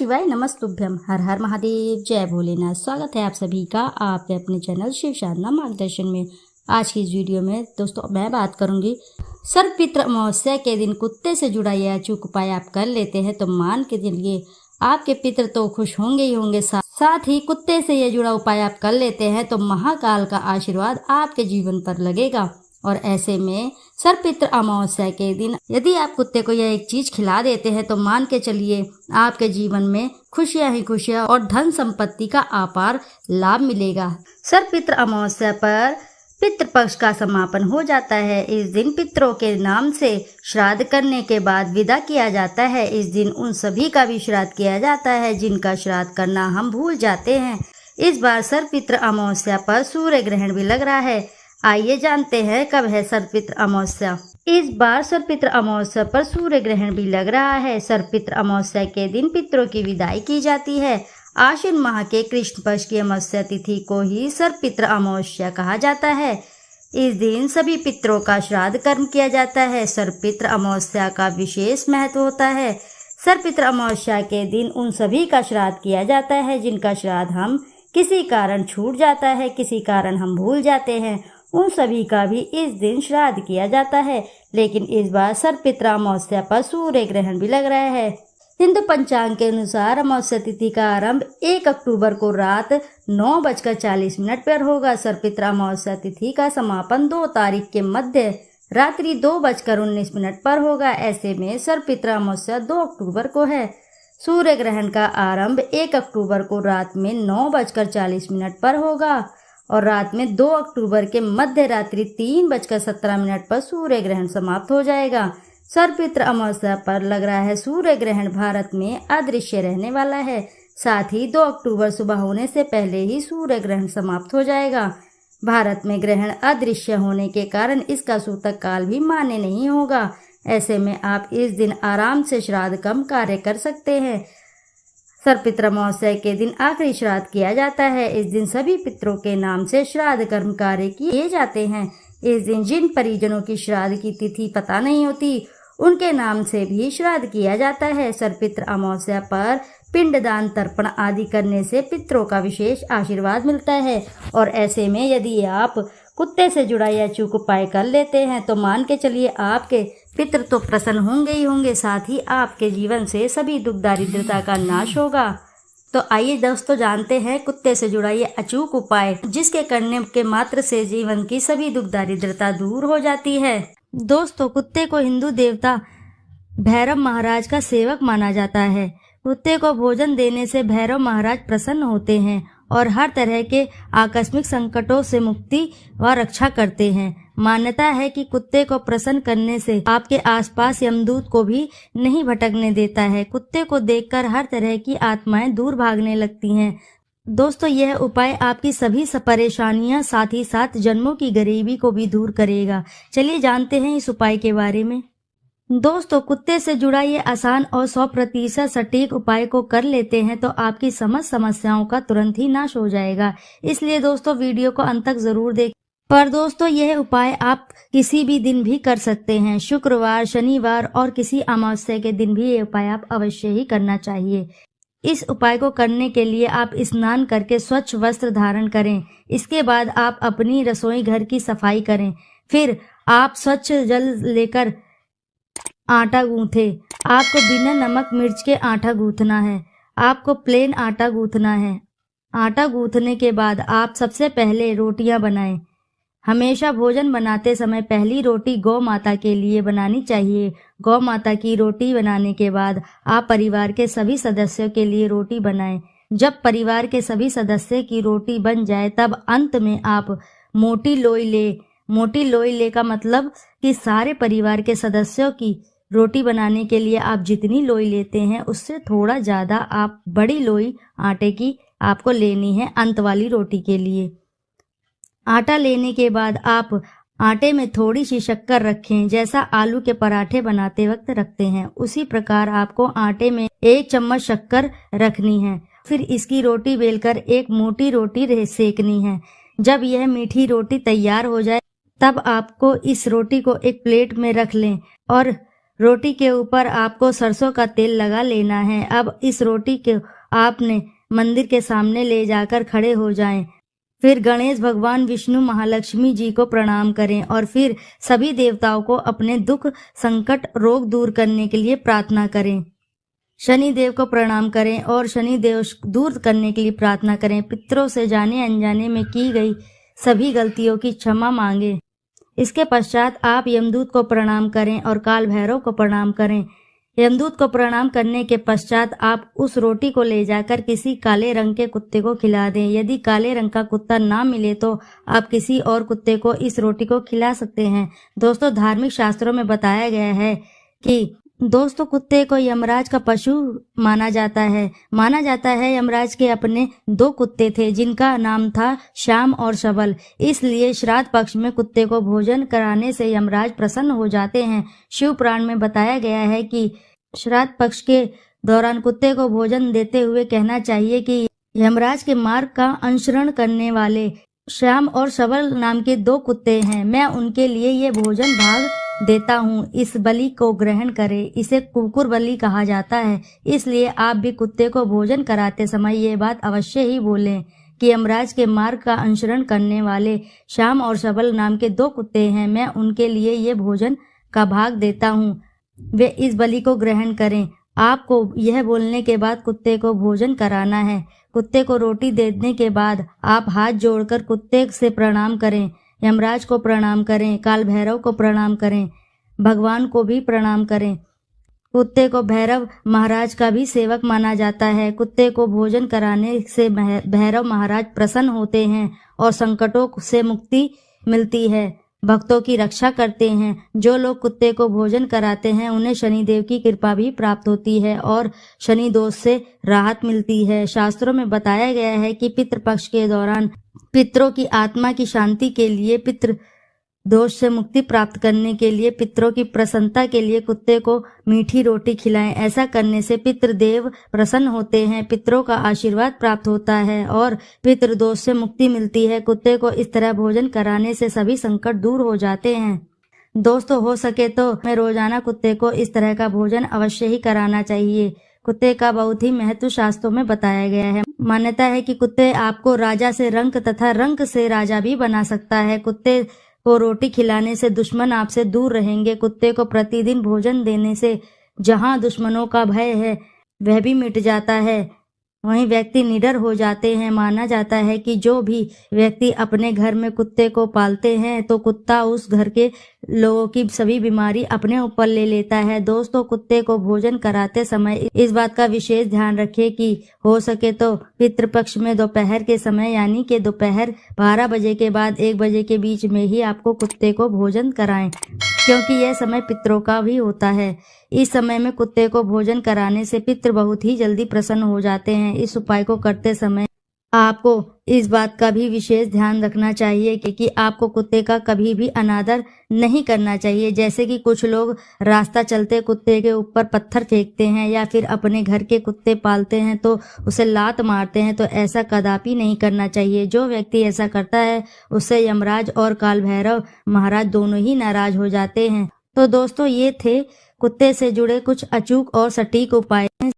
शिवाय नमस्तुभ्यम। हर हर महादेव, जय भोलेनाथ। स्वागत है आप सभी का आपके अपने चैनल शिव साधना मार्गदर्शन में। आज की इस वीडियो में दोस्तों मैं बात करूंगी सर्वपितृ अमावस्या के दिन कुत्ते से जुड़ा यह अचूक उपाय आप कर लेते हैं तो मान के चलिए आपके पितृ तो खुश होंगे ही होंगे, साथ ही कुत्ते से यह जुड़ा उपाय आप कर लेते हैं तो महाकाल का आशीर्वाद आपके जीवन पर लगेगा। और ऐसे में सर्वपितृ अमावस्या के दिन यदि आप कुत्ते को यह एक चीज खिला देते हैं तो मान के चलिए आपके जीवन में खुशियां ही खुशियां और धन संपत्ति का अपार लाभ मिलेगा। सर्वपितृ अमावस्या पर पितृपक्ष का समापन हो जाता है। इस दिन पितरों के नाम से श्राद्ध करने के बाद विदा किया जाता है। इस दिन उन सभी का भी श्राद्ध किया जाता है जिनका श्राद्ध करना हम भूल जाते हैं। इस बार सर्वपितृ अमावस्या पर सूर्य ग्रहण भी लग रहा है। आइए जानते हैं कब है सर्वपितृ अमावस्या। इस बार सर्वपितृ अमावस्या पर सूर्य ग्रहण भी लग रहा है। सर्वपितृ अमावस्या के दिन पितरों की विदाई की जाती है। आश्विन माह के कृष्ण पक्ष की अमावस्या तिथि को ही सर्वपितृ अमावस्या कहा जाता है। इस दिन सभी पितरों का श्राद्ध कर्म किया जाता है। सर्वपितृ अमावस्या का विशेष महत्व होता है। सर्वपितृ अमावस्या के दिन उन सभी का श्राद्ध किया जाता है जिनका श्राद्ध हम किसी कारण छूट जाता है, किसी कारण हम भूल जाते हैं, उन सभी का भी इस दिन श्राद्ध किया जाता है। लेकिन इस बार सर्वपितृ अमावस्या पर सूर्य ग्रहण भी लग रहा है। हिंदू पंचांग के अनुसार अमावस्या तिथि का आरंभ 1 अक्टूबर को रात 9:40 पर होगा। सर्वपितृ अमावस्या तिथि का समापन 2 तारीख के मध्य रात्रि 2:19 पर होगा। ऐसे में सर्वपितृ अमावस्या 2 अक्टूबर को है। सूर्य ग्रहण का आरंभ 1 अक्टूबर को रात में 9:40 पर होगा और रात में 2 अक्टूबर के मध्य रात्रि 3:17 पर सूर्य ग्रहण समाप्त हो जाएगा। सर्वपितृ अमावस्या पर लग रहा है सूर्य ग्रहण भारत में अदृश्य रहने वाला है। साथ ही 2 अक्टूबर सुबह होने से पहले ही सूर्य ग्रहण समाप्त हो जाएगा। भारत में ग्रहण अदृश्य होने के कारण इसका सूतक काल भी मान्य नहीं होगा। ऐसे में आप इस दिन आराम से श्राद्ध कर्म कार्य कर सकते हैं। सर्वपितृ अमावस्या के दिन आखिरी श्राद्ध किया जाता है। इस दिन सभी पितरों के नाम से श्राद्ध कर्म कार्य किए जाते हैं। इस दिन जिन परिजनों की श्राद्ध की तिथि पता नहीं होती उनके नाम से भी श्राद्ध किया जाता है। सर्वपितृ अमावस्या पर पिंडदान, तर्पण आदि करने से पितरों का विशेष आशीर्वाद मिलता है। और ऐसे में यदि आप कुत्ते से जुड़ा यह अचूक उपाय कर लेते हैं तो मान के चलिए आपके पितृ तो प्रसन्न होंगे ही होंगे, साथ ही आपके जीवन से सभी दुख दारिद्रता का नाश होगा। तो आइए दोस्तों जानते हैं कुत्ते से जुड़ा ये अचूक उपाय जिसके करने के मात्र से जीवन की सभी दुख दारिद्रता दूर हो जाती है। दोस्तों, कुत्ते को हिंदू देवता भैरव महाराज का सेवक माना जाता है। कुत्ते को भोजन देने से भैरव महाराज प्रसन्न होते हैं और हर तरह के आकस्मिक संकटों से मुक्ति व रक्षा करते हैं। मान्यता है कि कुत्ते को प्रसन्न करने से आपके आसपास यमदूत को भी नहीं भटकने देता है। कुत्ते को देखकर हर तरह की आत्माएं दूर भागने लगती हैं। दोस्तों, यह उपाय आपकी सभी परेशानियां साथ ही साथ जन्मों की गरीबी को भी दूर करेगा। चलिए जानते हैं इस उपाय के बारे में। दोस्तों, कुत्ते से जुड़ा ये आसान और 100% सटीक उपाय को कर लेते हैं तो आपकी समस्त समस्याओं का तुरंत ही नाश हो जाएगा। इसलिए दोस्तों वीडियो को अंत तक जरूर देखें। पर दोस्तों, यह उपाय आप किसी भी दिन भी कर सकते हैं। शुक्रवार, शनिवार और किसी अमावस्या के दिन भी ये उपाय आप अवश्य ही करना चाहिए। इस उपाय को करने के लिए आप स्नान करके स्वच्छ वस्त्र धारण करें। इसके बाद आप अपनी रसोई घर की सफाई करें। फिर आप स्वच्छ जल लेकर आटा गूंथे। आपको बिना नमक मिर्च के आटा गूंथना है। आपको प्लेन आटा गूंथना है। आटा गूंथने के बाद आप सबसे पहले रोटियां बनाएं। हमेशा भोजन बनाते समय पहली रोटी गौ माता के लिए बनानी चाहिए। गौ माता की रोटी बनाने के बाद आप परिवार के सभी सदस्यों के लिए रोटी बनाएं। जब परिवार के सभी सदस्य की रोटी बन जाए तब अंत में आप मोटी लोई ले। मोटी लोई ले का मतलब कि सारे परिवार के सदस्यों की रोटी बनाने के लिए आप जितनी लोई लेते हैं उससे थोड़ा ज़्यादा आप बड़ी लोई आटे की आपको लेनी है अंत वाली रोटी के लिए। आटा लेने के बाद आप आटे में थोड़ी सी शक्कर रखें, जैसा आलू के पराठे बनाते वक्त रखते हैं उसी प्रकार आपको आटे में 1 चम्मच शक्कर रखनी है। फिर इसकी रोटी बेलकर एक मोटी रोटी सेकनी है। जब यह मीठी रोटी तैयार हो जाए तब आपको इस रोटी को एक प्लेट में रख लें और रोटी के ऊपर आपको सरसों का तेल लगा लेना है। अब इस रोटी को आपने मंदिर के सामने ले जाकर खड़े हो जाएं। फिर गणेश भगवान, विष्णु, महालक्ष्मी जी को प्रणाम करें और फिर सभी देवताओं को अपने दुख, संकट, रोग दूर करने के लिए प्रार्थना करें। शनि देव को प्रणाम करें और शनि देव दूर करने के लिए प्रार्थना करें। पितरों से जाने अनजाने में की गई सभी गलतियों की क्षमा मांगे। इसके पश्चात आप यमदूत को प्रणाम करें और काल भैरव को प्रणाम करें। यमदूत को प्रणाम करने के पश्चात आप उस रोटी को ले जाकर किसी काले रंग के कुत्ते को खिला दें। यदि काले रंग का कुत्ता ना मिले तो आप किसी और कुत्ते को इस रोटी को खिला सकते हैं। दोस्तों, धार्मिक शास्त्रों में बताया गया है कि दोस्तों कुत्ते को यमराज का पशु माना जाता है। यमराज के अपने 2 कुत्ते थे जिनका नाम था श्याम और सबल। इसलिए श्राद्ध पक्ष में कुत्ते को भोजन कराने से यमराज प्रसन्न हो जाते हैं। शिव पुराण में बताया गया है कि श्राद्ध पक्ष के दौरान कुत्ते को भोजन देते हुए कहना चाहिए कि यमराज के मार्ग का अनुसरण करने वाले श्याम और सबल नाम के 2 कुत्ते हैं, मैं उनके लिए ये भोजन भाग देता हूँ, इस बलि को ग्रहण करें। इसे कुकुर बलि कहा जाता है। इसलिए आप भी कुत्ते को भोजन कराते समय ये बात अवश्य ही बोलें कि यमराज के मार्ग का अनुसरण करने वाले श्याम और सबल नाम के 2 कुत्ते हैं, मैं उनके लिए ये भोजन का भाग देता हूँ, वे इस बलि को ग्रहण करें। आपको यह बोलने के बाद कुत्ते को भोजन कराना है। कुत्ते को रोटी देने के बाद आप हाथ जोड़कर कुत्ते से प्रणाम करें, यमराज को प्रणाम करें, काल भैरव को प्रणाम करें, भगवान को भी प्रणाम करें। कुत्ते को भैरव महाराज का भी सेवक माना जाता है। कुत्ते को भोजन कराने से भैरव महाराज प्रसन्न होते हैं और संकटों से मुक्ति मिलती है, भक्तों की रक्षा करते हैं। जो लोग कुत्ते को भोजन कराते हैं उन्हें शनिदेव की कृपा भी प्राप्त होती है और शनि दोष से राहत मिलती है। शास्त्रों में बताया गया है कि पितृपक्ष के दौरान पितरों की आत्मा की शांति के लिए, पितृ दोष से मुक्ति प्राप्त करने के लिए, पितरों की प्रसन्नता के लिए कुत्ते को मीठी रोटी खिलाएं। ऐसा करने से पितृदेव प्रसन्न होते हैं, पितरों का आशीर्वाद प्राप्त होता है और पितृ दोष से मुक्ति मिलती है। कुत्ते को इस तरह भोजन कराने से सभी संकट दूर हो जाते हैं। दोस्तों, हो सके तो हमें रोजाना कुत्ते को इस तरह का भोजन अवश्य ही कराना चाहिए। कुत्ते का बहुत ही महत्व शास्त्रों में बताया गया है। मान्यता है कि कुत्ते आपको राजा से रंक तथा रंक से राजा भी बना सकता है। कुत्ते को रोटी खिलाने से दुश्मन आपसे दूर रहेंगे। कुत्ते को प्रतिदिन भोजन देने से जहां दुश्मनों का भय है वह भी मिट जाता है, वहीं व्यक्ति निडर हो जाते हैं। माना जाता है कि जो भी व्यक्ति अपने घर में कुत्ते को पालते हैं तो कुत्ता उस घर के लोगों की सभी बीमारी अपने ऊपर ले लेता है। दोस्तों, कुत्ते को भोजन कराते समय इस बात का विशेष ध्यान रखें कि हो सके तो पितृपक्ष में दोपहर के समय यानी कि दोपहर 12 बजे के बाद 1 बजे के बीच में ही आपको कुत्ते को भोजन कराएं, क्योंकि यह समय पितरों का भी होता है। इस समय में कुत्ते को भोजन कराने से पितृ बहुत ही जल्दी प्रसन्न हो जाते हैं। इस उपाय को करते समय आपको इस बात का भी विशेष ध्यान रखना चाहिए कि आपको कुत्ते का कभी भी अनादर नहीं करना चाहिए। जैसे कि कुछ लोग रास्ता चलते कुत्ते के ऊपर पत्थर फेंकते हैं या फिर अपने घर के कुत्ते पालते हैं तो उसे लात मारते हैं, तो ऐसा कदापि नहीं करना चाहिए। जो व्यक्ति ऐसा करता है उससे यमराज और काल भैरव महाराज दोनों ही नाराज हो जाते हैं। तो दोस्तों, ये थे कुत्ते से जुड़े कुछ अचूक और सटीक उपाय।